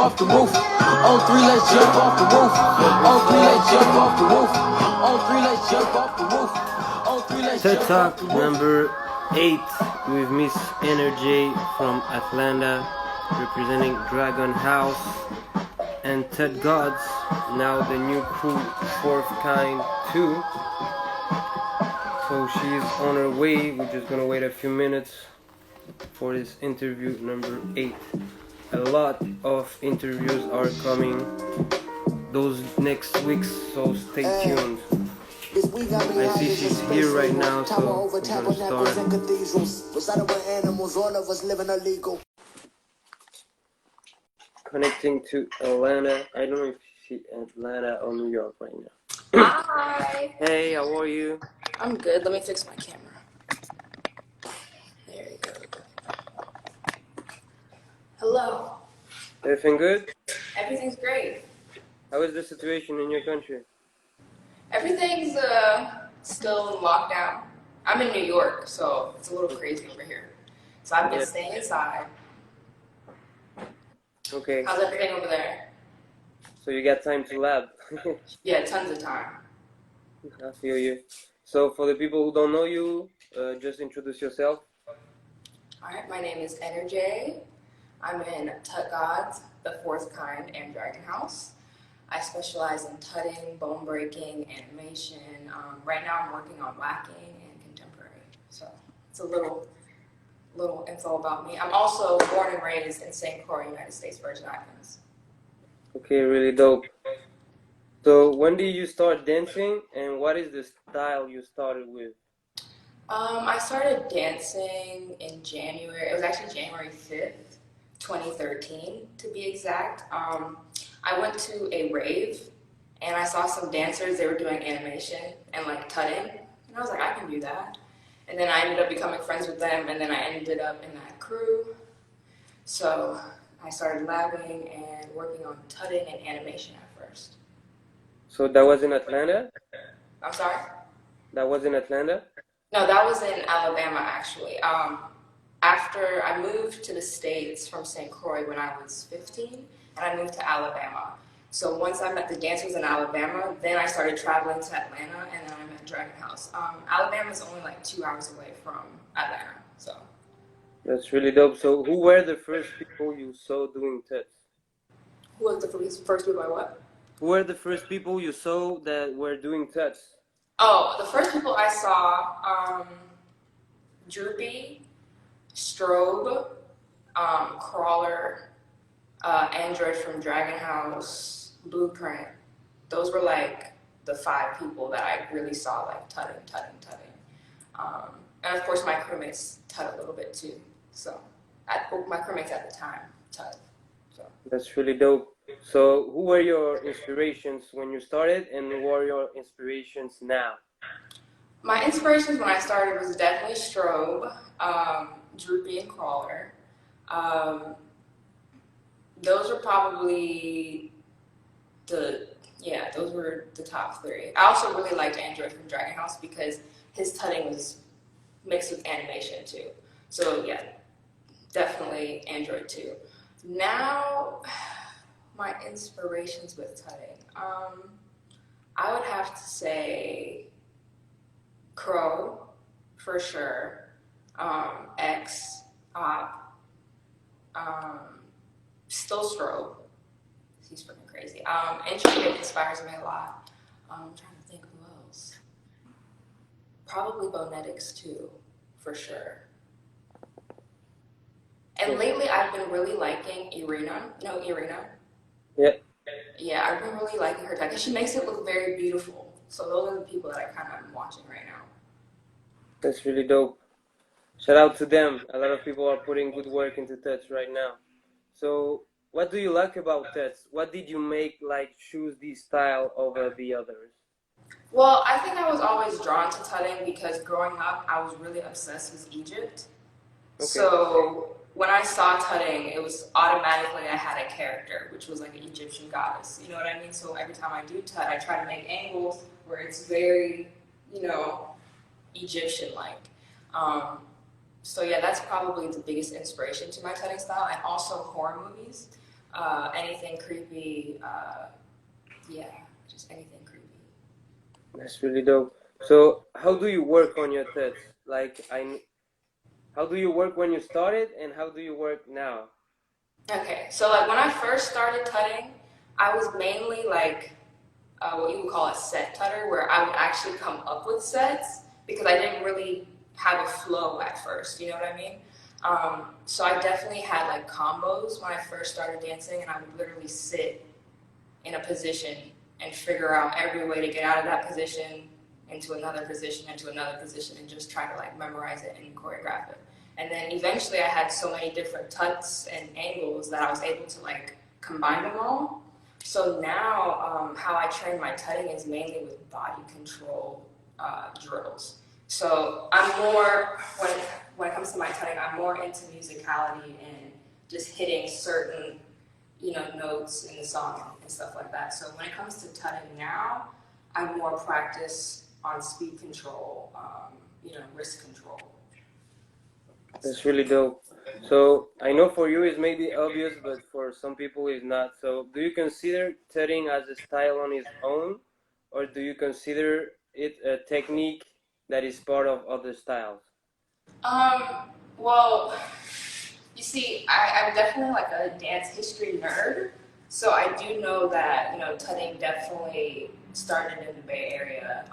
off the roof. On three, let's jump off the roof. On three, let's jump off the roof. On three, let's jump off the roof. On three, let's jump off the roof. Number 8 with Miss Enerjaee from Atlanta, representing Dragon House, and TUTT Gods, now the new crew, Fourth Kind 2. So she's on her way. We're just gonna wait a few minutes for this interview number 8. A lot of interviews are coming those next weeks, so stay tuned. I see she's here right now, so we're gonna start. Connecting to Atlanta. I don't know if she's Atlanta or New York right now. Hi. Hey, how are you? I'm good. Let me fix my camera. There you go. Hello. Everything good? Everything's great. How is the situation in your country? Everything's still in lockdown. I'm in New York, so it's a little crazy over here. So I've been staying inside. Okay. How's everything over there? So you got time to lab? Yeah, tons of time. I feel you. So for the people who don't know you, just introduce yourself. Alright, my name is Enerjaee. I'm in TUTT Gods, the Fourth Kind, and Dragon House. I specialize in tutting, bone breaking, animation. Right now I'm working on lacking and contemporary. So it's a little info about me. I'm also born and raised in St. Croix, United States, Virgin Islands. Okay, really dope. So when did you start dancing, and what is the style you started with? I started dancing in January. It was actually January 5th, 2013 to be exact. I went to a rave and I saw some dancers. They were doing animation and like tutting, and I was like, I can do that. And then I ended up becoming friends with them, and then I ended up in that crew. So I started labbing and working on tutting and animation at first. So that was in Atlanta? I'm sorry? That was in Atlanta? No, that was in Alabama, actually. After I moved to the States from St. Croix when I was 15, and I moved to Alabama. So once I met the dancers in Alabama, then I started traveling to Atlanta, and then I met Dragon House. Alabama is only like 2 hours away from Atlanta, so. That's really dope. So who were the first people you saw doing TUTT? Who was the first people I what? Who were the first people you saw that were doing TUTT? Oh, the first people I saw, Droopy, Strobe, Crawler, Android from Dragon House, Blueprint. Those were like the 5 people that I really saw like tutting. And of course my crewmates tut a little bit too. So my crewmates at the time tut. So. That's really dope. So who were your inspirations when you started, and who are your inspirations now? My inspirations when I started was definitely Strobe, Droopy, and Crawler. Those are probably those were the top 3. I also really liked Android from Dragon House because his tutting was mixed with animation too. So yeah, definitely Android too. Now, my inspirations with tutting. I would have to say Crow, for sure. X, Op, still Strobe. He's freaking crazy. Intricate inspires me a lot. I'm trying to think who else. Probably Bonetics too, for sure. And lately I've been really liking Irina. Yeah. Yeah, I've been really liking her because she makes it look very beautiful. So those are the people that I kind of am watching right now. That's really dope. Shout out to them. A lot of people are putting good work into TUTT right now. So what do you like about TUTT? What did you make choose this style over the others? Well, I think I was always drawn to tutting because growing up I was really obsessed with Egypt. Okay. So when I saw tutting, it was automatically I had a character, which was like an Egyptian goddess. You know what I mean? So every time I do tut, I try to make angles where it's very, Egyptian-like. So yeah, that's probably the biggest inspiration to my tutting style, and also horror movies. anything creepy, yeah, just anything creepy. That's really dope. So, how do you work on your TEDs? Like, how do you work when you started, and how do you work now? Okay, so like when I first started tutting, I was mainly like what you would call a set tutter, where I would actually come up with sets because I didn't really have a flow at first. You know what I mean? So I definitely had like combos when I first started dancing, and I would literally sit in a position and figure out every way to get out of that position into another position, into another position, and just try to like memorize it and choreograph it. And then eventually I had so many different tutts and angles that I was able to like combine them all. So now how I train my tutting is mainly with body control drills. So I'm more, when it comes to my tutting, I'm more into musicality and just hitting certain notes in the song and stuff like that. So when it comes to tutting now, I'm more practice on speed control, wrist control. That's really dope. So, I know for you it's maybe obvious, but for some people it's not. So, do you consider tutting as a style on its own, or do you consider it a technique that is part of other styles? Well, you see, I'm definitely like a dance history nerd, so I do know that tutting definitely started in the Bay Area.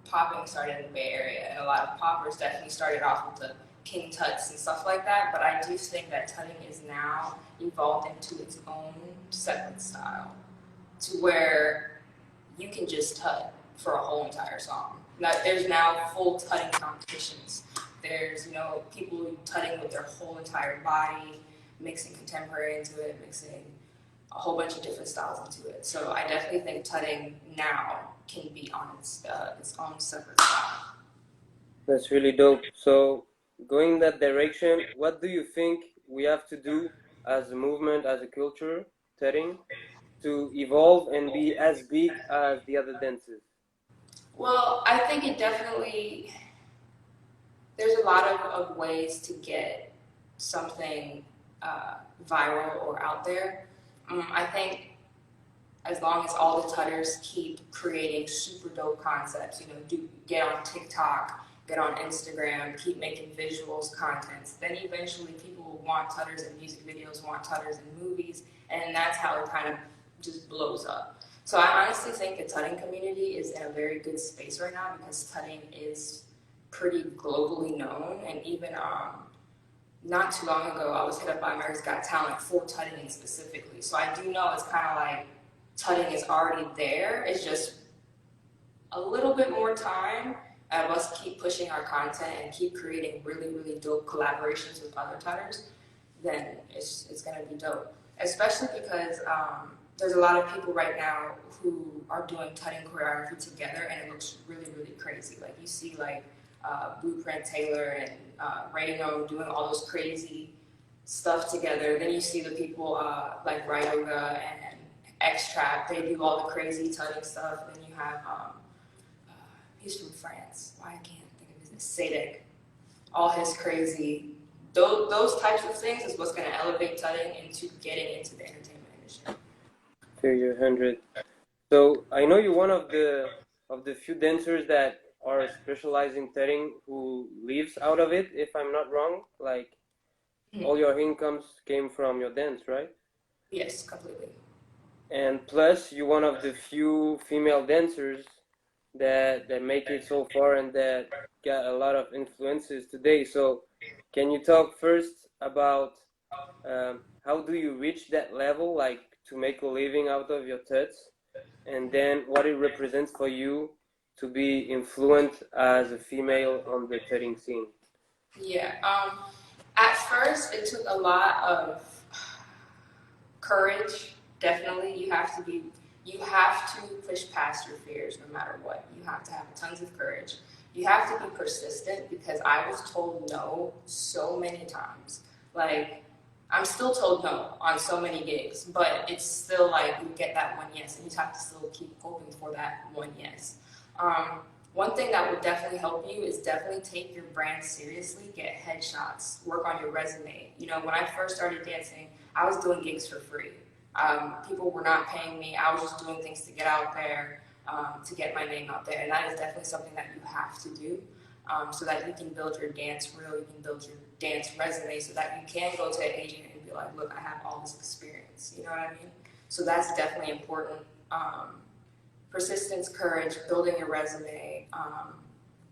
Popping started in the Bay Area, and a lot of poppers definitely started off with the King Tuts and stuff like that. But I do think that tutting is now evolved into its own separate style, to where you can just tut for a whole entire song. There's now full tutting competitions. There's people tutting with their whole entire body, mixing contemporary into it, mixing a whole bunch of different styles into it. So I definitely think tutting now can be on its own separate style. That's really dope. So, going that direction, what do you think we have to do as a movement, as a culture, tutting, to evolve and be as big as the other dances? Well, I think it definitely, there's a lot of ways to get something viral or out there. I think as long as all the tutters keep creating super dope concepts, get on TikTok, get on Instagram, keep making visuals, contents, then eventually people will want tutters in music videos, want tutters in movies, and that's how it kind of just blows up. So I honestly think the tutting community is in a very good space right now because tutting is pretty globally known, and even not too long ago, I was hit up by America's Got Talent for tutting specifically. So I do know it's kind of like tutting is already there. It's just a little bit more time of us keep pushing our content and keep creating really, really dope collaborations with other tutters, then it's going to be dope. Especially because there's a lot of people right now who are doing tutting choreography together, and it looks really, really crazy. Like you see like Blueprint Taylor and Rayno doing all those crazy stuff together. Then you see the people like Ryoga and X-Trap, they do all the crazy tutting stuff. Then you have, he's from France. Why I can't think of his name? Sadek. All his crazy, those types of things is what's going to elevate tutting into getting into the entertainment industry. Figure 100. So I know you're one of the few dancers that are specialized in tutting who lives out of it, if I'm not wrong. Like all your incomes came from your dance, right? Yes, completely. And plus, you're one of the few female dancers that make it so far and that got a lot of influences today. So, can you talk first about how do you reach that level, like to make a living out of your tuts, and then what it represents for you to be influenced as a female on the tutting scene? Yeah. At first, it took a lot of courage. Definitely, you have to push past your fears no matter what. You have to have tons of courage. You have to be persistent because I was told no so many times. Like, I'm still told no on so many gigs, but it's still like you get that one yes, and you have to still keep hoping for that one yes. One thing that would definitely help you is definitely take your brand seriously, get headshots, work on your resume. When I first started dancing, I was doing gigs for free. People were not paying me. I was just doing things to get out there, to get my name out there. And that is definitely something that you have to do, so that you can build your dance reel, you can build your dance resume, so that you can go to an agent and be like, look, I have all this experience. You know what I mean? So that's definitely important. Persistence, courage, building your resume.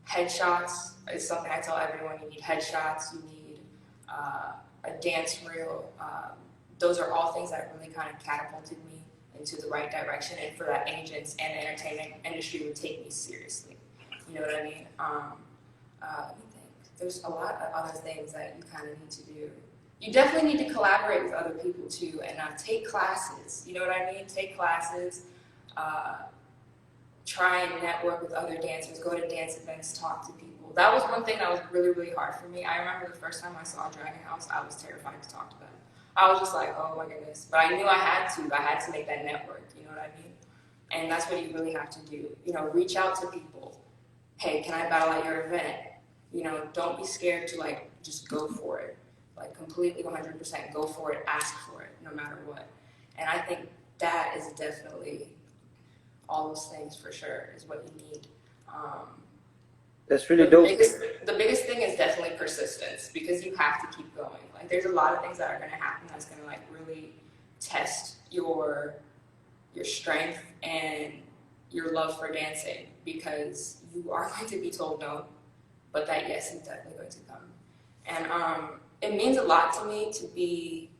Headshots is something I tell everyone. You need headshots, you need a dance reel. Those are all things that really kind of catapulted me into the right direction, and for that agents and the entertainment industry would take me seriously. You know what I mean? Let me think. There's a lot of other things that you kind of need to do. You definitely need to collaborate with other people too, and take classes. You know what I mean? Take classes. Try and network with other dancers, go to dance events, talk to people. That was one thing that was really, really hard for me. I remember the first time I saw Dragon House, I was terrified to talk to them. I was just like, oh my goodness. But I knew I had to make that network, you know what I mean? And that's what you really have to do. You know, reach out to people. Hey, can I battle at your event? You know, don't be scared to like, just go for it. Like completely 100% go for it, ask for it, no matter what. And I think that is definitely all those things for sure is what you need. That's really dope. The biggest thing is definitely persistence, because you have to keep going. Like there's a lot of things that are going to happen that's going to like really test your strength and your love for dancing, because you are going to be told no, but that yes is definitely going to come. And it means a lot to me to be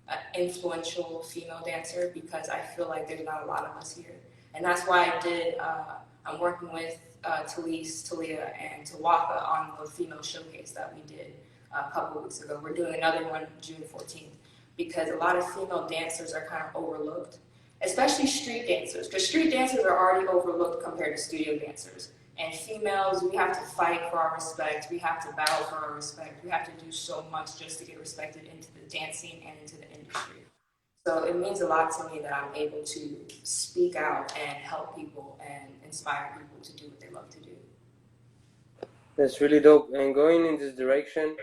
an influential female dancer, because I feel like there's not a lot of us here. And that's why I'm working with Talia, and Tawaka on the female showcase that we did a couple of weeks ago. We're doing another one June 14th, because a lot of female dancers are kind of overlooked, especially street dancers, because street dancers are already overlooked compared to studio dancers. And females, we have to fight for our respect, we have to battle for our respect, we have to do so much just to get respected into the dance scene and into the industry. So it means a lot to me that I'm able to speak out and help people and inspire people to do what they love to do. That's really dope. And going in this direction,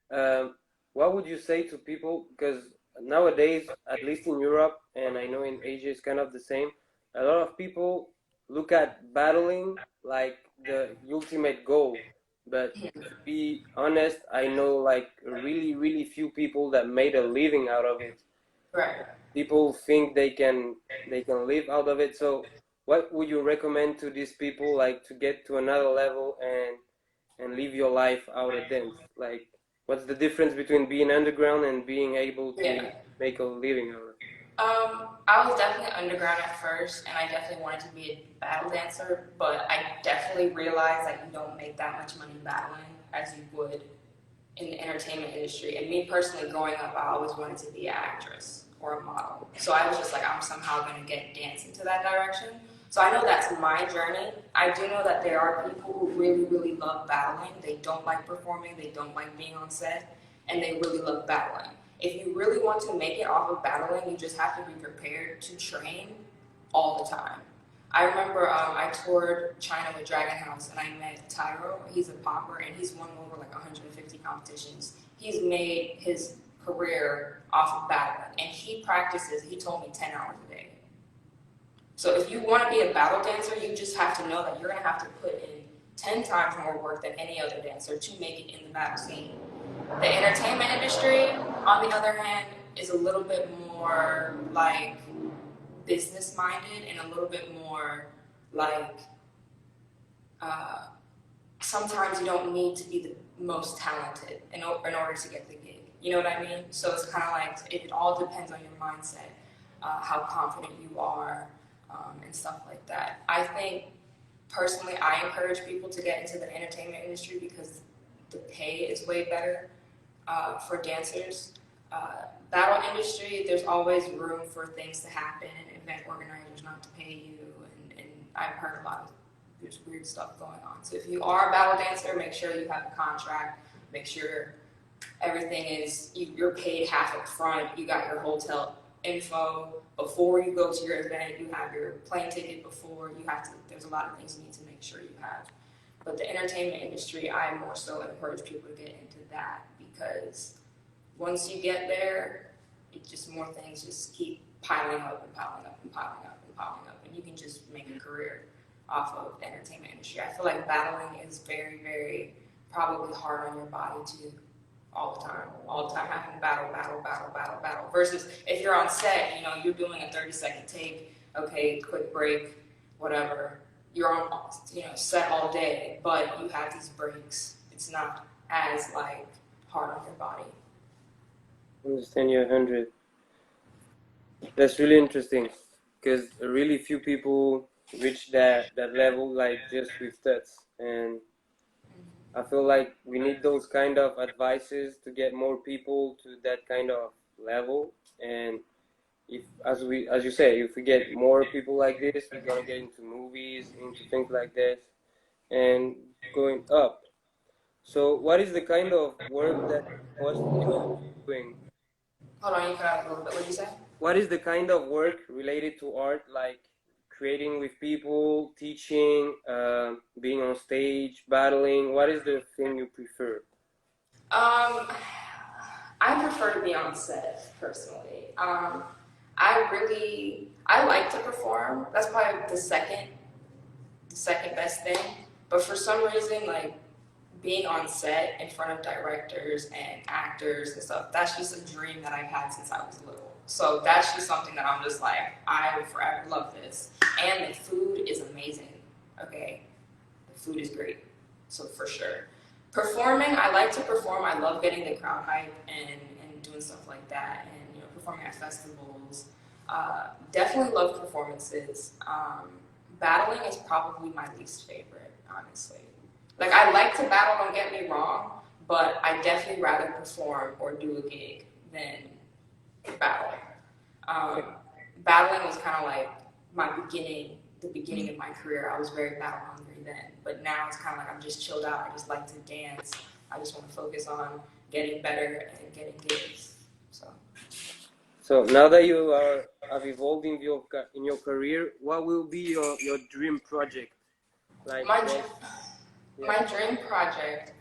what would you say to people? Because nowadays, at least in Europe, and I know in Asia it's kind of the same, a lot of people look at battling like the ultimate goal. But to be honest, I know like really, really few people that made a living out of it. Right. People think they can live out of it. So what would you recommend to these people, like to get to another level and live your life out of dance? Like, what's the difference between being underground and being able to make a living out of it? I was definitely underground at first, and I definitely wanted to be a battle dancer, but I definitely realized that you don't make that much money battling as you would in the entertainment industry. And me personally, growing up, I always wanted to be an actress or a model. So I was just like, I'm somehow going to get dance into that direction. So I know that's my journey. I do know that there are people who really, really love battling. They don't like performing, they don't like being on set, and they really love battling. If you really want to make it off of battling, you just have to be prepared to train all the time. I remember I toured China with Dragon House, and I met Tyro. He's a popper, and he's won over like 150 competitions. He's made his career off of battling, and he practices, he told me, 10 hours a day. So if you want to be a battle dancer, you just have to know that you're going to have to put in 10 times more work than any other dancer to make it in the battle scene. The entertainment industry, on the other hand, is a little bit more like business-minded and a little bit more like sometimes you don't need to be the most talented in order to get the gig. You know what I mean? So it's kind of like it all depends on your mindset, how confident you are, and stuff like that. I think personally, I encourage people to get into the entertainment industry because the pay is way better for dancers. Battle industry, there's always room for things to happen and event organizers not to pay you, and I've heard a lot of there's weird stuff going on. So if you are a battle dancer, make sure you have a contract, make sure everything is, you're paid half up front, you got your hotel info before you go to your event, you have your plane ticket before, you have to, there's a lot of things you need to make sure you have. But the entertainment industry, I more so encourage people to get into that, because once you get there, it just more things just keep piling up and piling up and piling up and piling up, and you can just make a career off of the entertainment industry. I feel like battling is very, very probably hard on your body too, all the time having to battle. Versus if you're on set, you know, you're doing a 30-second take, okay, quick break, whatever. You're on, you know, set all day, but you have these breaks. It's not as like hard on your body. Understand you 100. That's really interesting because really few people reach that level like just with TUTS, and I feel like we need those kind of advices to get more people to that kind of level. And if, as you say, if we get more people like this, we're gonna get into movies, into things like this, and going up. So, what is the kind of work that most doing? Hold on, you cut out a little bit. What did you say? What is the kind of work related to art, like creating with people, teaching, being on stage, battling? What is the thing you prefer? I prefer to be on set personally. I like to perform. That's probably the second best thing. But for some reason, like being on set in front of directors and actors and stuff, that's just a dream that I've had since I was little. So that's just something that I'm just like, I will forever love this. And the food is amazing. Okay, the food is great. So for sure. Performing, I like to perform. I love getting the crowd hype and doing stuff like that, and you know, performing at festivals. Definitely love performances. Battling is probably my least favorite, honestly. Like I like to battle, don't get me wrong, but I definitely rather perform or do a gig than battle. Battling was kind of like the beginning of my career. I was very battle hungry then, but now it's kind of like I'm just chilled out. I just like to dance. I just want to focus on getting better and getting gigs. So now that you have evolved in your career, what will be your dream project? Like my dream project.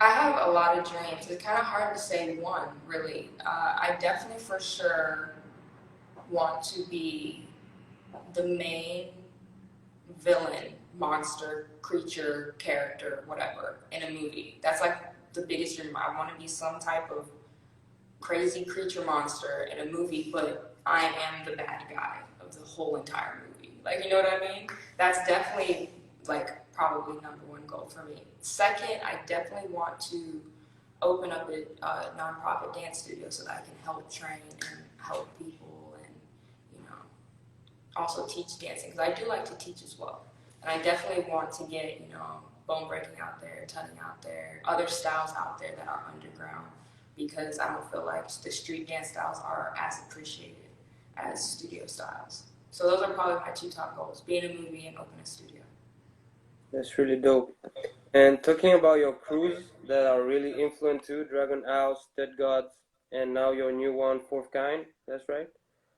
I have a lot of dreams. It's kind of hard to say one, really. I definitely for sure want to be the main villain, monster, creature, character, whatever, in a movie. That's like the biggest dream. I want to be some type of crazy creature monster in a movie, but I am the bad guy of the whole entire movie. Like, you know what I mean? That's definitely like probably number one goal for me. Second, I definitely want to open up a nonprofit dance studio so that I can help train and help people and, you know, also teach dancing, because I do like to teach as well. And I definitely want to get, you know, bone breaking out there, tutting out there, other styles out there that are underground, because I don't feel like the street dance styles are as appreciated as studio styles. So those are probably my two top goals: be in a movie and open a studio. That's really dope. And talking about your crews that are really influential too, Dragon House, Dead Gods, and now your new one, Fourth Kind. That's right.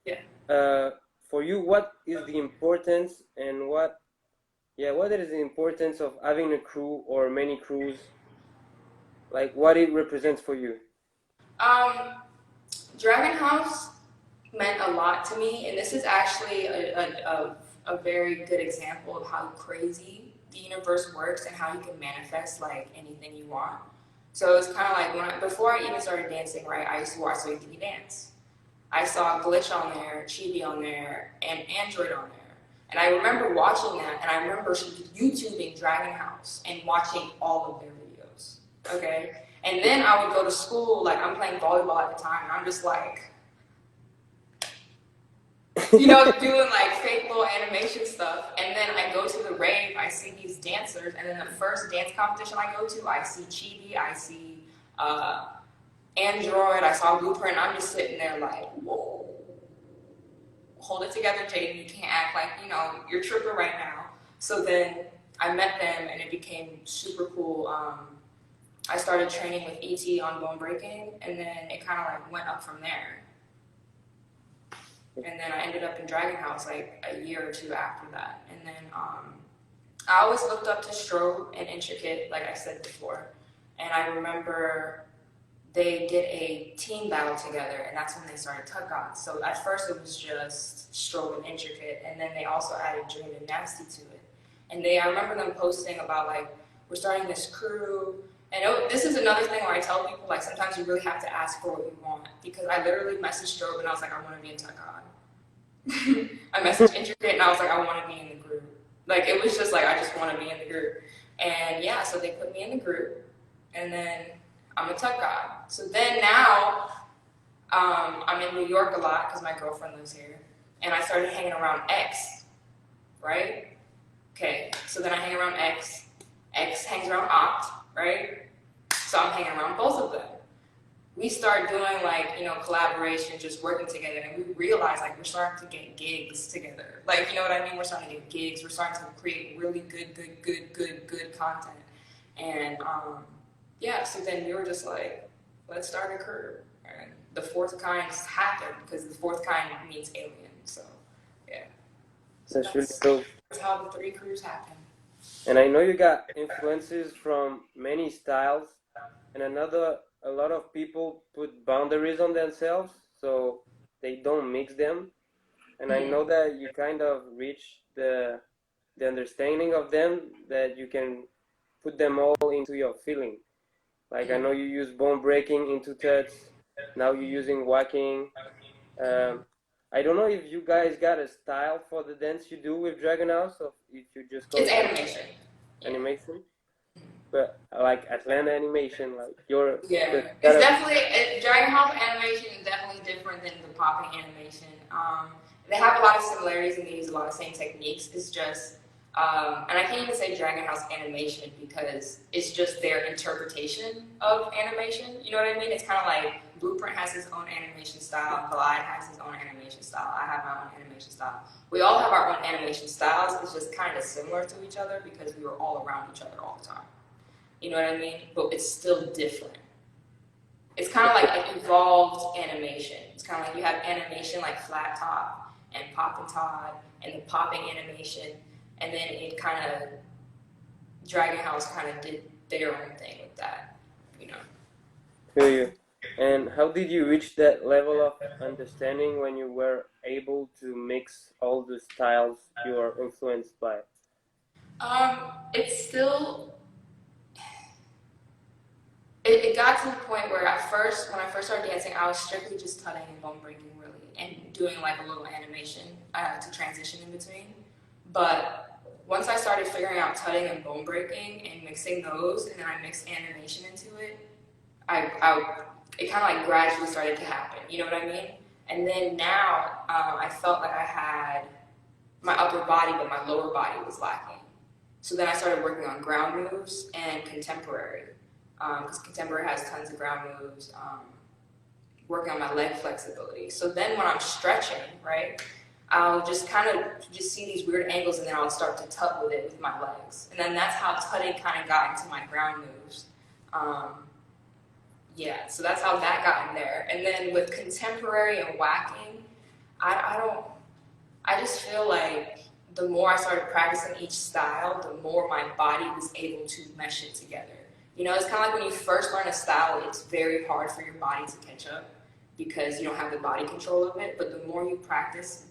Yeah. For you, what is the importance and what is the importance of having a crew or many crews? Like what it represents for you? Dragon House meant a lot to me, and this is actually a very good example of how crazy the universe works and how you can manifest like anything you want. So it's kind of like before I even started dancing, right? I used to watch So You Think You Dance. I saw Glitch on there, Chibi on there, and Android on there. And I remember watching that, and I remember YouTubing Dragon House and watching all of their videos. Okay? And then I would go to school, like I'm playing volleyball at the time, and I'm just like, you know, doing like fake little animation stuff. And then I go to the rave, I see these dancers, and then the first dance competition I go to, I see Chibi, I see Android, I saw Blueprint, and I'm just sitting there like, whoa. Hold it together, Jaden. You can't act like, you know, you're tripping right now. So then I met them, and it became super cool. I started training with ET on bone breaking, and then it kind of like went up from there. And then I ended up in Dragon House like a year or two after that. And then I always looked up to Strobe and Intricate, like I said before. And I remember they did a team battle together, and that's when they started TUTT. So at first it was just stroke and intricate, and then they also added dream and nasty to it. And I remember them posting about like, we're starting this crew. And this is another thing where I tell people, like, sometimes you really have to ask for what you want, because I literally messaged Strobe and I was like, I want to be in TUTT. I messaged Intricate and I was like, I want to be in the group. Like, it was just like, I just want to be in the group. And yeah, so they put me in the group, and then I'm a TUTT god. So then now, I'm in New York a lot because my girlfriend lives here, and I started hanging around X, right? Okay, so then I hang around X. X hangs around Opt, right? So I'm hanging around both of them. We start doing like, collaboration, just working together, and we realize like we're starting to get gigs together. Like, you know what I mean? We're starting to get gigs. We're starting to create really good content. And yeah, so then we were just like, let's start a crew. And the fourth kind happened because the fourth kind means alien. So yeah. So That's really cool. that's how the three crews happen. And I know you got influences from many styles, and a lot of people put boundaries on themselves, so they don't mix them. And I know that you kind of reach the understanding of them, that you can put them all into your feeling. Like, I know you use bone breaking into TUTS, now you're using whacking. I don't know if you guys got a style for the dance you do with Dragon House, or if you just go It's animation. Animation, but like Atlanta animation, like it's definitely Dragon House animation is definitely different than the popping animation. They have a lot of similarities and they use a lot of same techniques. It's just, and I can't even say Dragon House animation because it's just their interpretation of animation. You know what I mean? It's kind of like Blueprint has his own animation style, Glide has his own animation style, I have my own animation style. We all have our own animation styles. It's just kind of similar to each other because we were all around each other all the time. You know what I mean? But it's still different. It's kind of like an evolved animation. It's kind of like you have animation like Flat Top and Pop and Todd and the popping animation, and then it kind of, Dragon House kind of did their own thing with that, you know. Feel you. And how did you reach that level of understanding when you were able to mix all the styles you are influenced by? It's still, it got to the point where when I first started dancing, I was strictly just tutting and bone breaking, really, and doing like a little animation to transition in between. But once I started figuring out tutting and bone breaking and mixing those, and then I mixed animation into it, it kind of like gradually started to happen. You know what I mean? And then now I felt like I had my upper body, but my lower body was lacking. So then I started working on ground moves and contemporary, because contemporary has tons of ground moves, working on my leg flexibility. So then when I'm stretching, right, I'll just kind of see these weird angles, and then I'll start to tut with it with my legs. And then that's how tutting kind of got into my ground moves. Yeah, so that's how that got in there. And then with contemporary and whacking, I just feel like the more I started practicing each style, the more my body was able to mesh it together. You know, it's kind of like when you first learn a style, it's very hard for your body to catch up because you don't have the body control of it. But the more you practice,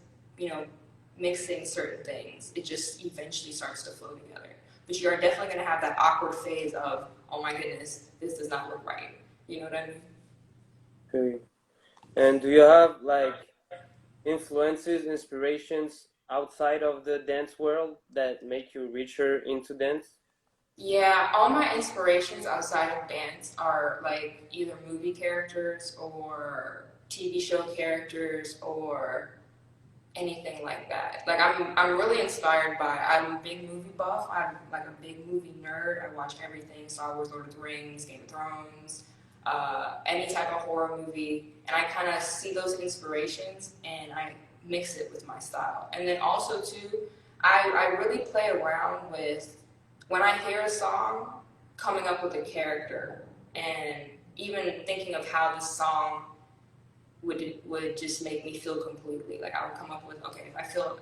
mixing certain things, it just eventually starts to flow together. But you are definitely going to have that awkward phase of, oh my goodness, this does not look right. You know what I mean? Okay. And do you have like influences, inspirations outside of the dance world that make you richer into dance? Yeah, all my inspirations outside of dance are like either movie characters or TV show characters or anything like that. Like I'm really inspired by, I'm a big movie buff. I'm like a big movie nerd. I watch everything: Star Wars, Lord of the Rings, Game of Thrones, any type of horror movie, and I kind of see those inspirations and I mix it with my style. And then also too, I really play around with, when I hear a song, coming up with a character and even thinking of how this song would just make me feel completely. Like I would come up with, okay,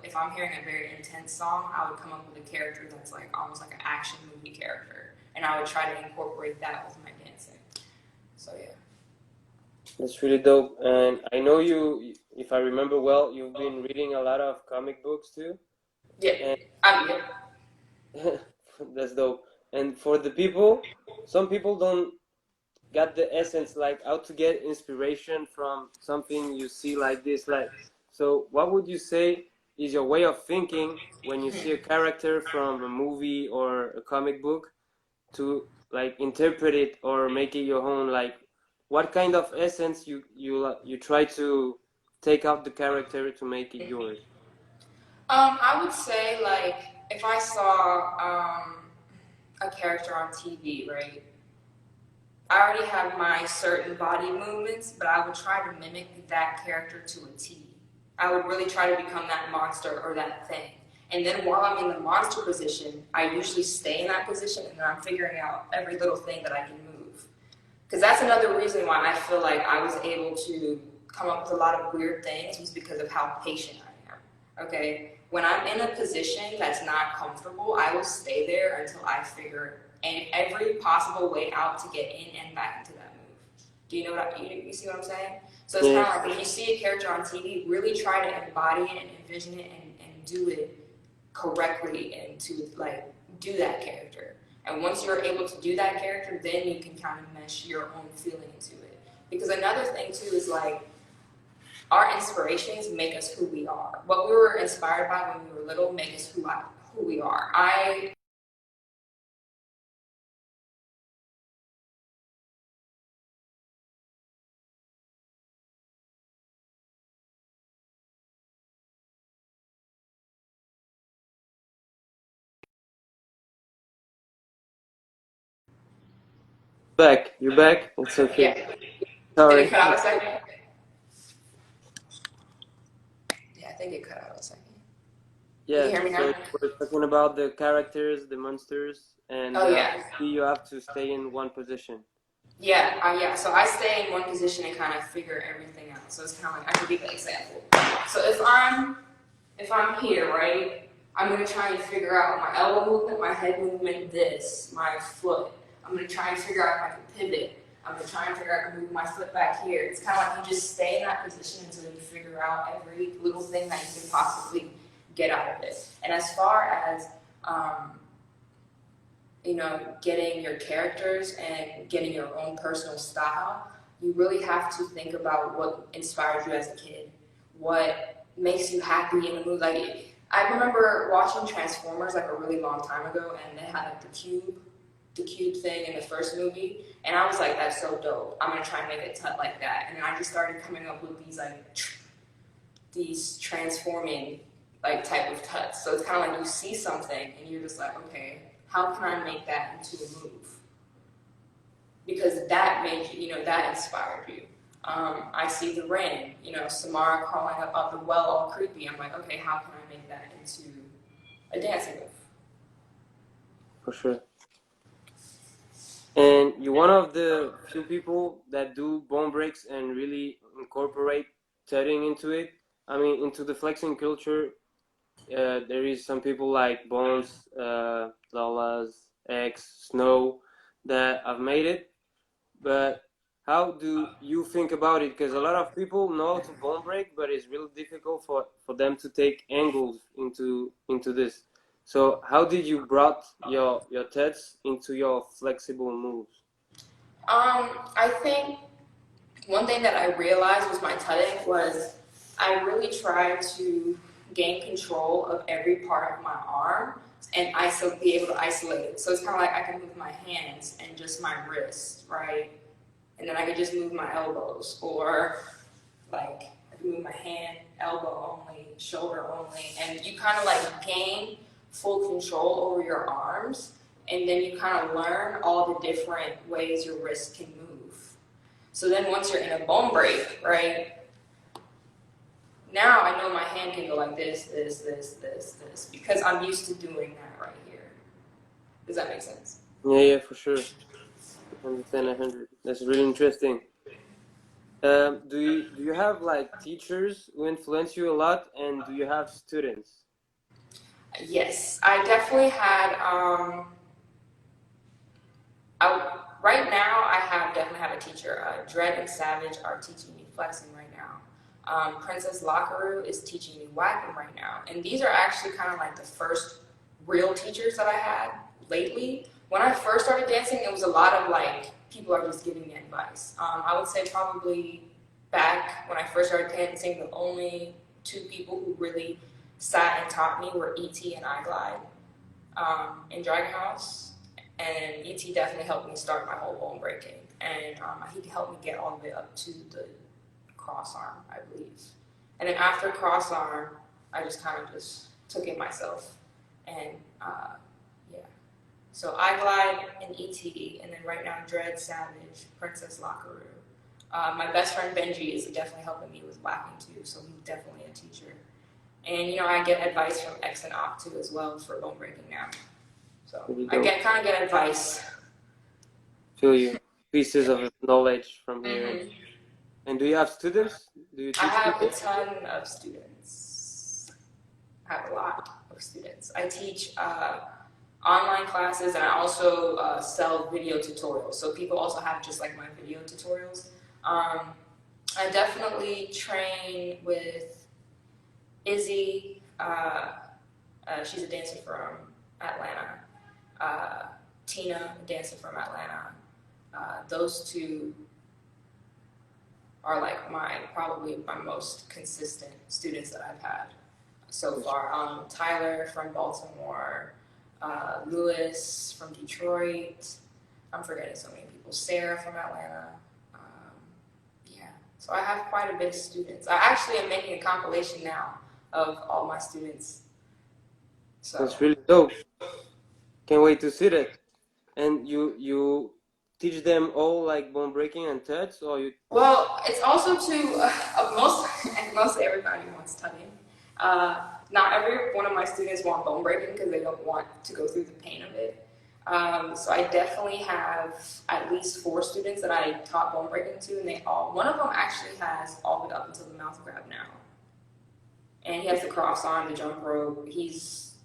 if I'm hearing a very intense song, I would come up with a character that's like almost like an action movie character, and I would try to incorporate that with my dancing. So yeah. That's really dope. And I know you, if I remember well, you've been reading a lot of comic books too. Yeah, And yeah. that's dope. And for the people, some people don't get the essence, like how to get inspiration from something you see like this. Like, so what would you say is your way of thinking when you see a character from a movie or a comic book to like interpret it or make it your own? Like, what kind of essence you try to take out the character to make it yours? I would say like if I saw a character on TV, right? I already have my certain body movements, but I would try to mimic that character to a T. I would really try to become that monster or that thing. And then while I'm in the monster position, I usually stay in that position and then I'm figuring out every little thing that I can move. Because that's another reason why I feel like I was able to come up with a lot of weird things was because of how patient I am. Okay? When I'm in a position that's not comfortable, I will stay there until I figure every possible way out to get in and back into that move. Do you know what you see what I'm saying? So it's Yeah, kind of like if you see a character on TV, really try to embody it and envision it and do it correctly and to like do that character. And once you're able to do that character, then you can kind of mesh your own feeling into it. Because another thing too is like our inspirations make us who we are. What we were inspired by when we were little make us who we are. back. You're back. It's okay. Yeah. Did it Sorry. cut out a second? Yeah, I think it cut out a second. You Yeah, can hear me so now? we're talking about the characters, the monsters, and Oh yeah. you have to stay in one position. Yeah. So I stay in one position and kind of figure everything out. So it's kind of like I can give an example. So if I'm here, right, I'm gonna try and figure out my elbow movement, my head movement, my foot. I'm gonna try and figure out if I can pivot. I'm gonna try and figure out if I can move my foot back here. It's kind of like you just stay in that position until you figure out every little thing that you can possibly get out of it. And as far as getting your characters and getting your own personal style, you really have to think about what inspired you as a kid, what makes you happy in the movie. Like I remember watching Transformers like a really long time ago, and they had like the cube thing in the first movie, and I was like, that's so dope. I'm gonna try and make a TUTT like that, and then I just started coming up with these transforming like type of TUTTs. So it's kind of like you see something and you're just like, okay, how can I make that into a move? Because that made that inspired you. I see the rain, Samara crawling up the well all creepy. I'm like, okay, how can I make that into a dancing move? For sure. And you're one of the few people that do bone breaks and really incorporate tutting into it. I mean, into the flexing culture, there is some people like Bones, Lawless, X, Snow that have made it. But how do you think about it? Because a lot of people know to bone break, but it's really difficult for them to take angles into this. So how did you brought your TEDs into your flexible moves? I think one thing that I realized was my tutting was I really tried to gain control of every part of my arm and be able to isolate it. So it's kind of like I can move my hands and just my wrists, right? And then I could just move my elbows, or like I can move my hand, elbow only, shoulder only, and you kind of like gain full control over your arms, and then you kind of learn all the different ways your wrist can move. So then once you're in a bone break, right, now I know my hand can go like this, because I'm used to doing that right here. Does that make sense? Yeah, for sure. 100. That's really interesting. Do you have like teachers who influence you a lot, and do you have students? Yes, I definitely had. Right now, definitely have a teacher. Dread and Savage are teaching me flexing right now. Princess Lockaroo is teaching me whacking right now. And these are actually kind of like the first real teachers that I had lately. When I first started dancing, it was a lot of like, people are just giving me advice. I would say probably back when I first started dancing, the only two people who really sat and taught me were E.T. and iGlide in Dragon House. And E.T. definitely helped me start my whole bone breaking. And he helped me get all the way up to the cross arm, I believe. And then after cross arm, I just kind of just took it myself. And yeah. So iGlide and E.T. And then right now, Dread, Savage, Princess Lockaroo. My best friend Benji is definitely helping me with whacking too, so he's definitely a teacher. And you know, I get advice from X and Op too as well for bone breaking now. So I kind of get advice. Feel you. Pieces of knowledge from here. Mm-hmm. And do you have students? Do you teach I have people? a ton of students. I have a lot of students. I teach online classes, and I also sell video tutorials. So people also have just like my video tutorials. I definitely train with Izzy. She's a dancer from Atlanta. Tina, a dancer from Atlanta. Those two are like probably my most consistent students that I've had so far. Tyler from Baltimore, Lewis from Detroit. I'm forgetting so many people. Sarah from Atlanta. Yeah, so I have quite a bit of students. I actually am making a compilation now of all my students. So That's really dope. Can't wait to see that. And you teach them all like bone breaking and TUTT, or you? well, it's also to mostly everybody wants tutting. Not every one of my students want bone breaking because they don't want to go through the pain of it. So I definitely have at least 4 students that I taught bone breaking to, and one of them actually has all the way up until the mouth grab now. And he has the cross on, the jump rope. He's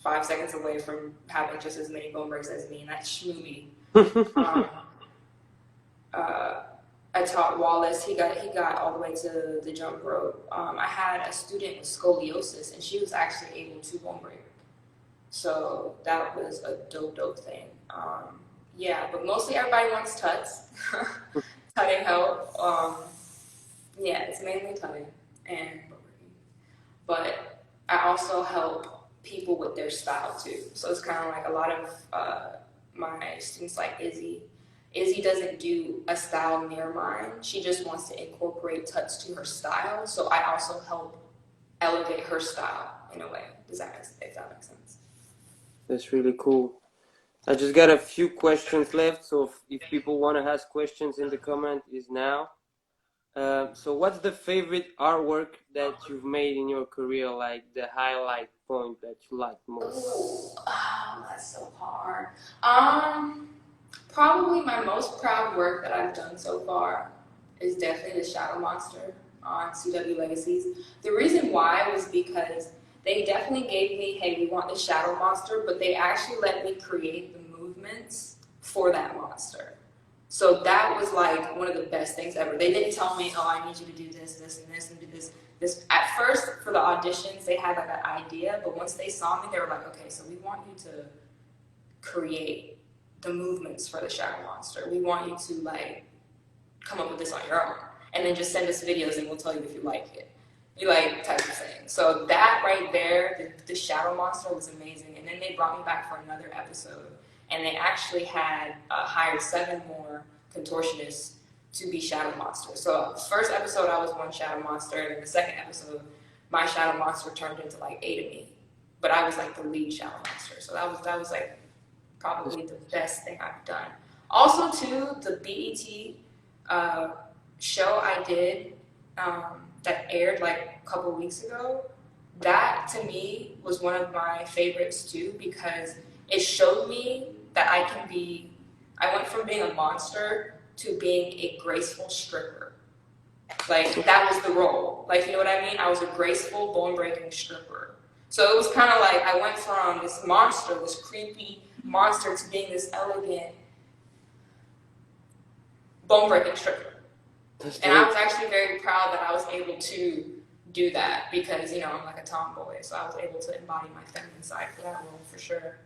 5 seconds away from having just as many bone breaks as me, and that's schmoomy. I taught Wallace. He got all the way to the jump rope. I had a student with scoliosis, and she was actually able to bone break. So that was a dope thing. Yeah, but mostly everybody wants tutts. Tutting help. Yeah, it's mainly tutting and bone breaking. But I also help people with their style too. So it's kind of like a lot of my students like Izzy. Izzy doesn't do a style near mine. She just wants to incorporate tutts to her style. So I also help elevate her style in a way. If that makes sense. That's really cool. I just got a few questions left, so if people want to ask questions in the comment, is now. So what's the favorite artwork that you've made in your career, like the highlight point that you like most? Oh, that's so hard. Probably my most proud work that I've done so far is definitely the Shadow Monster on CW Legacies. The reason why was because they definitely gave me, hey, we want the Shadow Monster, but they actually let me create the movements for that monster. So that was like one of the best things ever. They didn't tell me, oh, I need you to do this, this, and this, and do this. At first, for the auditions, they had like an idea, but once they saw me, they were like, okay, so we want you to create the movements for the Shadow Monster. We want you to like come up with this on your own, and then just send us videos, and we'll tell you if you like it. You like type of thing. So that right there, the Shadow Monster was amazing. And then they brought me back for another episode, and they actually had hired 7 more contortionists to be Shadow Monster. So first episode, I was one Shadow Monster, and then the second episode, my Shadow Monster turned into like 8 of me, but I was like the lead Shadow Monster. So that was like probably the best thing I've done. Also, too, the BET show I did that aired like a couple weeks ago, that to me was one of my favorites too, because it showed me that I went from being a monster to being a graceful stripper. Like, that was the role. Like, you know what I mean? I was a graceful, bone-breaking stripper. So it was kind of like I went from this monster, this creepy monster, to being this elegant, bone breaking stripper. That's And I dope. was actually very proud that I was able to do that because, you know, I'm like a tomboy, so I was able to embody my feminine side for that role for sure.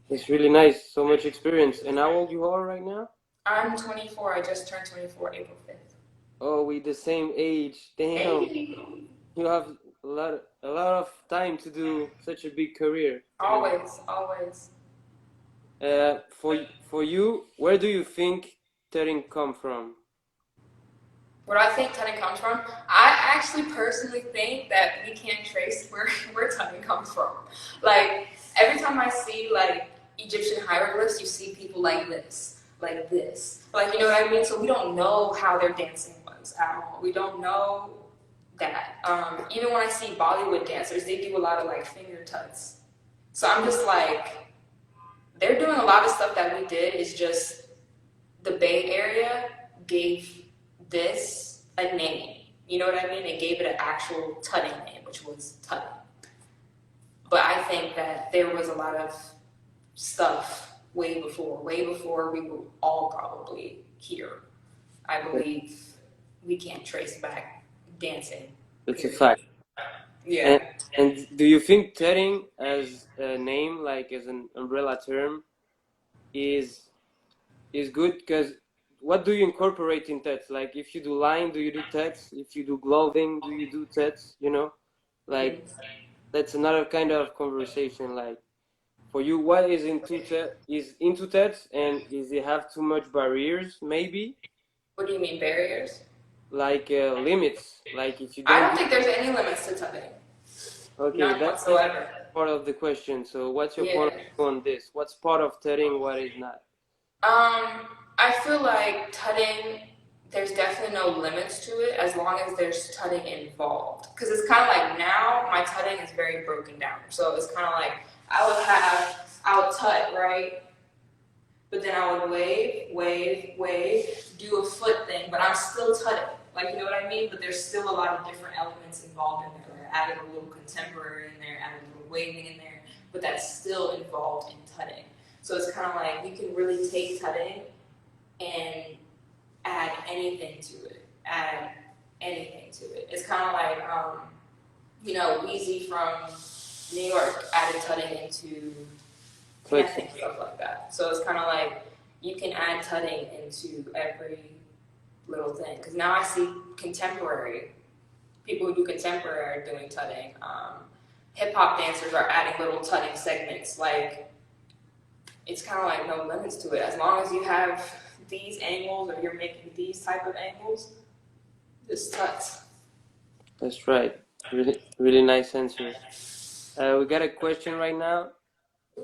It's really nice. So much experience. And how old you are right now? I'm 24. I just turned 24 April 5th. Oh, we the same age. Damn. Hey, You have a lot of time to do such a big career. always, always. For you, where do you think tutting come from? Where I think tutting comes from, I actually personally think that we can't trace where tutting comes from. Like, every time I see, like, Egyptian hieroglyphs, you see people like this, like this. Like, you know what I mean? So we don't know how their dancing was at all. We don't know that. Even when I see Bollywood dancers, they do a lot of, like, finger tuts. So I'm just like, they're doing a lot of stuff that we did is just the Bay Area gave this a name. You know what I mean? They gave it an actual tutting name, which was tutting. But I think that there was a lot of stuff way before we were all probably here. I believe we can't trace back dancing. That's a Period. fact. Yeah. And do you think tutting as a name, like as an umbrella term, is good? Because what do you incorporate in tuts? Like if you do line, do you do tuts? If you do clothing, do you do tuts? You know, like that's another kind of conversation. Like for you, what is into tuts, and is it have too much barriers? Maybe What do you mean barriers? like limits. Like if you I don't don't do, think there's any limits to tutting. okay, None that's whatsoever. part of the question. So what's your point of Yeah. view on this? What's part of tutting? What is not? I feel like tutting, there's definitely no limits to it as long as there's tutting involved. Because it's kind of like now my tutting is very broken down. So it's kind of like I would tut, right? But then I would wave, do a foot thing, but I'm still tutting. Like, you know what I mean? But there's still a lot of different elements involved in there. I added a little contemporary in there, added a little waving in there, but that's still involved in tutting. So it's kind of like you can really take tutting and add anything to it. Add anything to it. It's kind of like, you know, Weezy from New York added tutting into So it's connecting stuff like that. So it's kind of like you can add tutting into every little thing. Because now I see contemporary people who do contemporary are doing tutting. Hip hop dancers are adding little tutting segments. Like it's kind of like no limits to it. As long as you have these angles or you're making these type of angles, just tuts. that's right. Really, really nice answer. We got a question right now.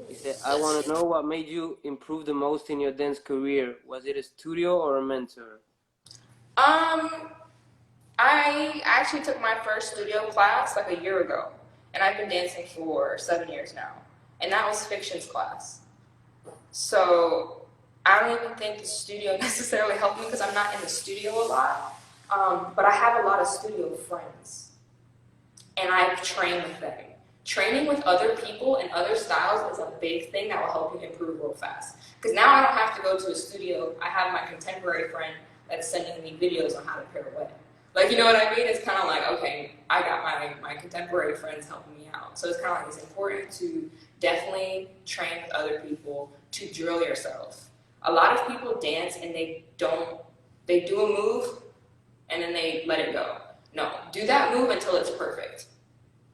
He said, I want to know what made you improve the most in your dance career. Was it a studio or a mentor? I actually took my first studio class like a year ago, and I've been dancing for 7 years now, and that was fictions class. So I don't even think the studio necessarily helped me because I'm not in the studio a lot, but I have a lot of studio friends, and I've trained with them. Training with other people and other styles is a big thing that will help you improve real fast. Because now I don't have to go to a studio. I have my contemporary friend that's sending me videos on how to pirouette. Like, you know what I mean? It's kind of like, okay, I got my contemporary friends helping me out. So it's kind of like it's important to definitely train with other people to drill yourself. A lot of people dance and they do a move and then they let it go. No, do that move until it's perfect.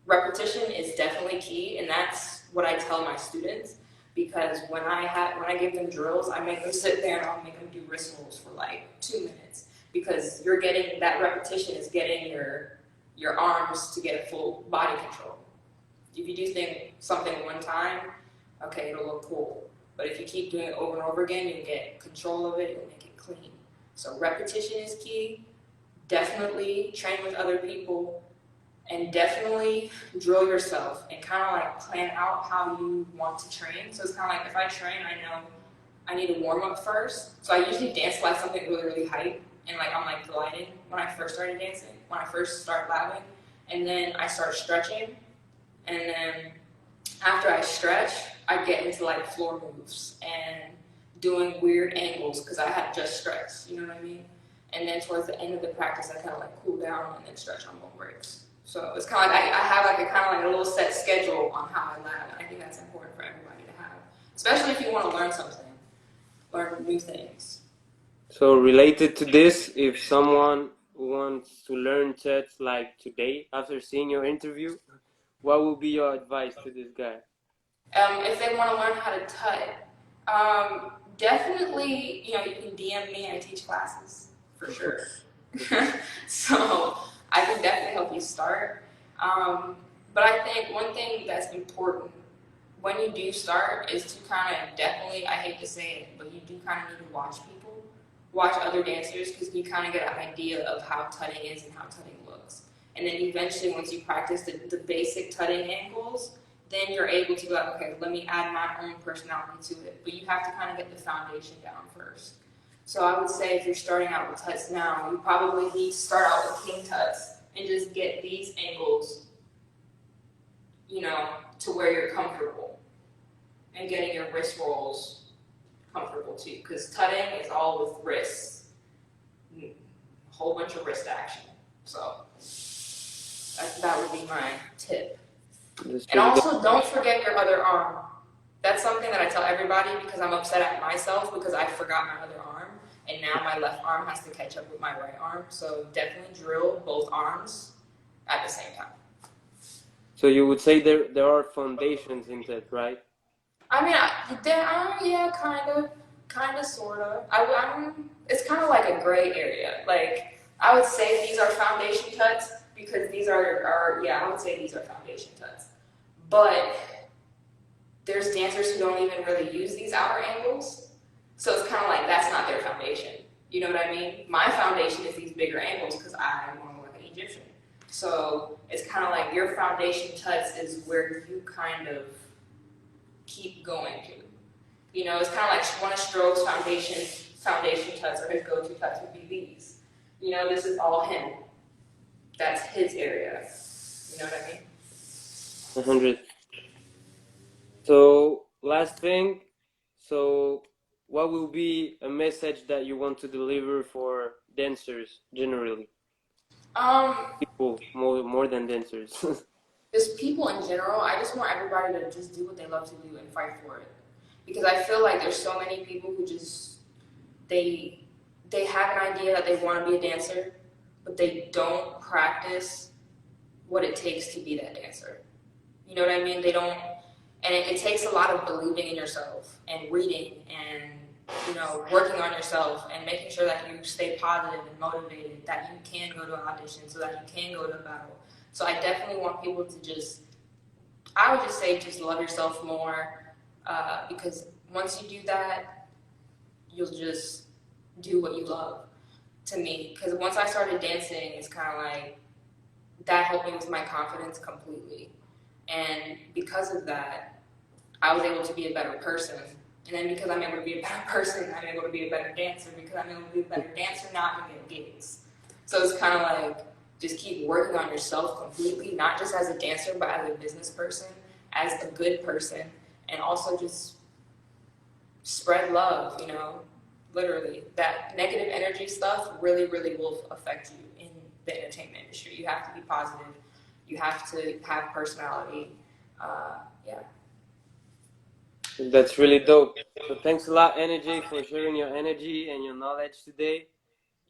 Repetition is definitely key, and that's what I tell my students because when I give them drills, I make them sit there and I'll make them do wrist rolls for like 2 minutes because you're getting that repetition is getting your arms to get a full body control. If you do something one time, okay, it'll look cool. But if you keep doing it over and over again, you'll get control of it, you'll make it clean. So repetition is key. Definitely train with other people and definitely drill yourself and kind of like plan out how you want to train. So it's kind of like if I train, I know I need to warm up first. So I usually dance like something really, really hype and like I'm like gliding when I first started dancing, when I first start labbing. And then I start stretching. And then after I stretch, I get into like floor moves. And doing weird angles because I had just stretched, you know what I mean? And then towards the end of the practice, I kind of like cool down and then stretch on bone breaks. So it's kind of like I have like a kind of like a little set schedule on how I lab, and I think that's important for everybody to have, especially if you want to learn something, learn new things. So related to this, if someone wants to learn TUTT like today after seeing your interview, what would be your advice to this guy? If they want to learn how to TUT, definitely, you know, you can DM me. I teach classes for sure. So I can definitely help you start. But I think one thing that's important when you do start is to kind of definitely, I hate to say it, but you do kind of need to watch people, watch other dancers, because you kind of get an idea of how tutting is and how tutting looks. And then eventually, once you practice the basic tutting angles, then you're able to be like, okay, let me add my own personality to it. But you have to kind of get the foundation down first. So I would say if you're starting out with tutts now, you probably need to start out with king tutts and just get these angles, you know, to where you're comfortable. And getting your wrist rolls comfortable too. Because tutting is all with wrists. A whole bunch of wrist action. So that would be my tip. And also, don't forget your other arm. That's something that I tell everybody because I'm upset at myself because I forgot my other arm. And now my left arm has to catch up with my right arm. So definitely drill both arms at the same time. So you would say there are foundations in that, right? I mean, yeah, kind of, sort of. It's kind of like a gray area. Like, I would say these are foundation tutts because these are yeah, I would say these are foundation tutts. But there's dancers who don't even really use these outer angles. So it's kind of like that's not their foundation. You know what I mean? My foundation is these bigger angles because I want to look like an Egyptian. So it's kind of like your foundation tutts is where you kind of keep going to. You know, it's kind of like one of Stroke's foundation tutts or his go-to tutts would be these. You know, this is all him. That's his area. You know what I mean? 100. So last thing, so what will be a message that you want to deliver for dancers generally? People more than dancers. Just people in general. I just want everybody to just do what they love to do and fight for it. Because I feel like there's so many people who just they have an idea that they want to be a dancer, but they don't practice what it takes to be that dancer. You know what I mean? They don't, and it takes a lot of believing in yourself and reading and, you know, working on yourself and making sure that you stay positive and motivated, that you can go to an audition so that you can go to a battle. So I definitely want people to just, I would just say just love yourself more because once you do that, you'll just do what you love. To me, because once I started dancing, it's kind of like that helped me with my confidence completely. And because of that, I was able to be a better person. And then because I'm able to be a better person, I'm able to be a better dancer. Because I'm able to be a better dancer, now I can get gigs. So it's kind of like just keep working on yourself completely, not just as a dancer, but as a business person, as a good person, and also just spread love, you know, literally. That negative energy stuff really, really will affect you in the entertainment industry. You have to be positive. You have to have personality. Yeah. That's really dope. So thanks a lot, Enerjaee, for sharing your energy and your knowledge today.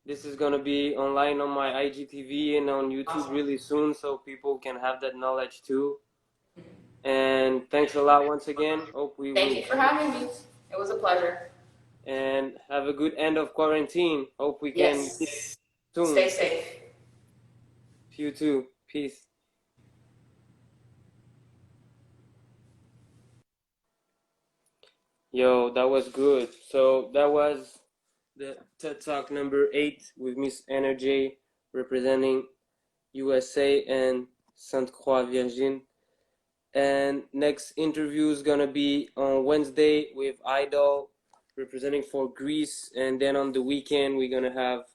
This is gonna be online on my IGTV and on YouTube Awesome. really soon, so people can have that knowledge too. And thanks a lot once again. Hope we Thank will. you for having me. It was a pleasure. And have a good end of quarantine. Hope we can see you Yes. soon. Stay safe. You too. Peace. Yo, that was good. So that was the TED Talk number 8 with Miss Enerjaee representing USA and Sainte Croix Virgin. And next interview is gonna be on Wednesday with Idol representing for Greece, and then on the weekend we're gonna have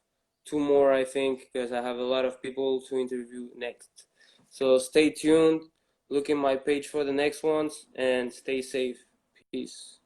2 more, I think, because I have a lot of people to interview next. So stay tuned, look in my page for the next ones, and stay safe. Peace.